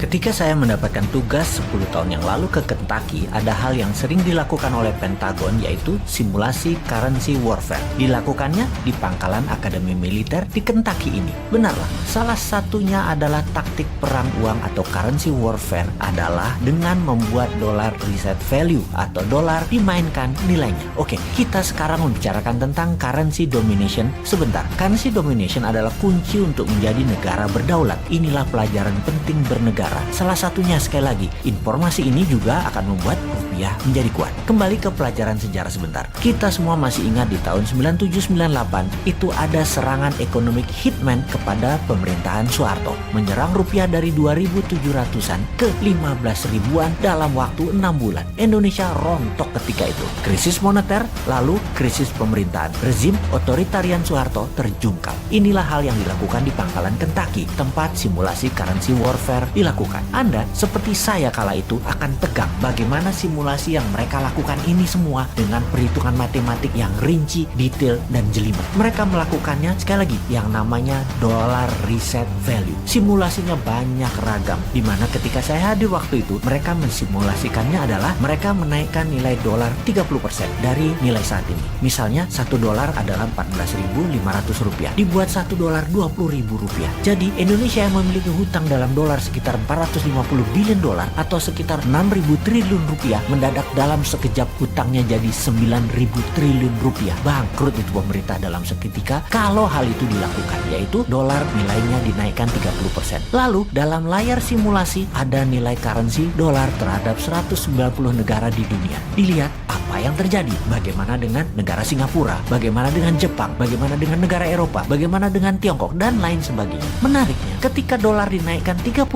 Ketika saya mendapatkan tugas 10 tahun yang lalu ke Kentucky, ada hal yang sering dilakukan oleh Pentagon, yaitu simulasi currency warfare. Dilakukannya di pangkalan Akademi Militer di Kentucky ini. Benarlah, salah satunya adalah taktik perang uang atau currency warfare adalah dengan membuat dolar reset value atau dolar dimainkan nilainya. Oke, kita sekarang membicarakan tentang currency domination sebentar. Currency domination adalah kunci untuk menjadi negara berdaulat. Inilah pelajaran penting bernegara. Salah satunya, sekali lagi, informasi ini juga akan membuat rupiah menjadi kuat. Kembali ke pelajaran sejarah sebentar. Kita semua masih ingat di tahun 97-98 itu ada serangan ekonomik hitman kepada pemerintahan Soeharto, menyerang rupiah dari 2.700-an ke 15 ribuan dalam waktu 6 bulan. Indonesia rontok ketika itu. Krisis moneter, lalu krisis pemerintahan. Rezim otoritarian Soeharto terjungkal. Inilah hal yang dilakukan di pangkalan Kentucky, tempat simulasi currency warfare dilakukan. Anda seperti saya kala itu akan tegang bagaimana simulasi yang mereka lakukan ini semua dengan perhitungan matematik yang rinci, detail, dan jelimet. Mereka melakukannya sekali lagi yang namanya dollar reset value. Simulasinya banyak ragam, dimana ketika saya hadir waktu itu mereka mensimulasikannya adalah mereka menaikkan nilai dolar 30% dari nilai saat ini. Misalnya 1 dolar adalah 14.500 rupiah, dibuat 1 dolar 20.000 rupiah. Jadi Indonesia yang memiliki hutang dalam dolar sekitar 450 billion dolar atau sekitar 6.000 triliun rupiah mendadak dalam sekejap hutangnya jadi 9.000 triliun rupiah. Bangkrut itu pemerintah dalam seketika kalau hal itu dilakukan, yaitu dolar nilainya dinaikkan 30%. Lalu dalam layar simulasi ada nilai currency dolar terhadap 190 negara di dunia. Dilihat apa yang terjadi, bagaimana dengan negara Singapura, bagaimana dengan Jepang, bagaimana dengan negara Eropa, bagaimana dengan Tiongkok, dan lain sebagainya. Menariknya, ketika dolar dinaikkan 30%,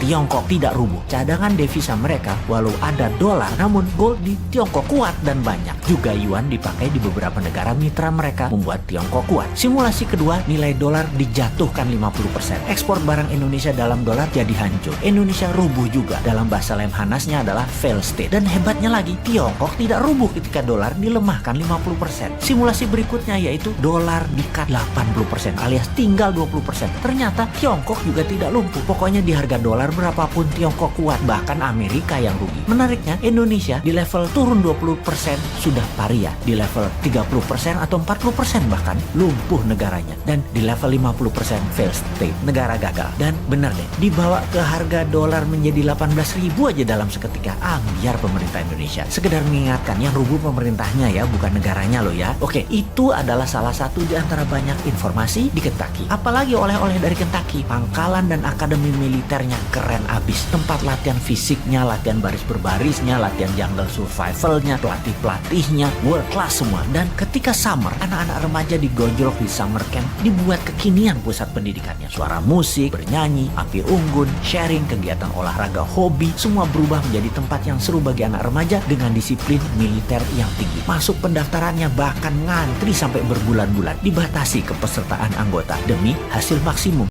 Tiongkok tidak rubuh. Cadangan devisa mereka walau ada dolar, namun gold di Tiongkok kuat dan banyak. Juga yuan dipakai di beberapa negara mitra mereka, membuat Tiongkok kuat. Simulasi kedua, nilai dolar dijatuhkan 50%. Ekspor barang Indonesia dalam dolar jadi hancur. Indonesia rubuh juga. Dalam bahasa Lemhanasnya adalah fail state. Dan hebatnya lagi, Tiongkok tidak rubuh ketika dolar dilemahkan 50%. Simulasi berikutnya yaitu dolar di-cut 80% alias tinggal 20%. Ternyata Tiongkok juga tidak lumpuh. Pokoknya di harga dolar berapapun Tiongkok kuat, bahkan Amerika yang rugi. Menariknya, Indonesia di level turun 20% sudah paria, di level 30% atau 40% bahkan lumpuh negaranya, dan di level 50% fail state, negara gagal. Dan benar deh, dibawa ke harga dolar menjadi 18.000 aja dalam seketika. Biar pemerintah Indonesia. Sekedar mengingatkan, yang rubuh pemerintahnya ya, bukan negaranya loh ya. Oke, itu adalah salah satu di antara banyak informasi di Kentucky. Apalagi oleh-oleh dari Kentucky, pangkalan dan akademi militernya keren abis. Tempat latihan fisiknya, latihan baris berbarisnya, latihan jungle survivalnya, pelatih-pelatihnya world class semua. Dan ketika summer, anak-anak remaja digojlok di summer camp, dibuat kekinian pusat pendidikannya. Suara musik, bernyanyi, api unggun, sharing, kegiatan olahraga, hobi, semua berubah menjadi tempat yang seru bagi anak remaja dengan disiplin militer yang tinggi. Masuk pendaftarannya bahkan ngantri sampai berbulan-bulan, dibatasi kepesertaan anggota demi hasil maksimum.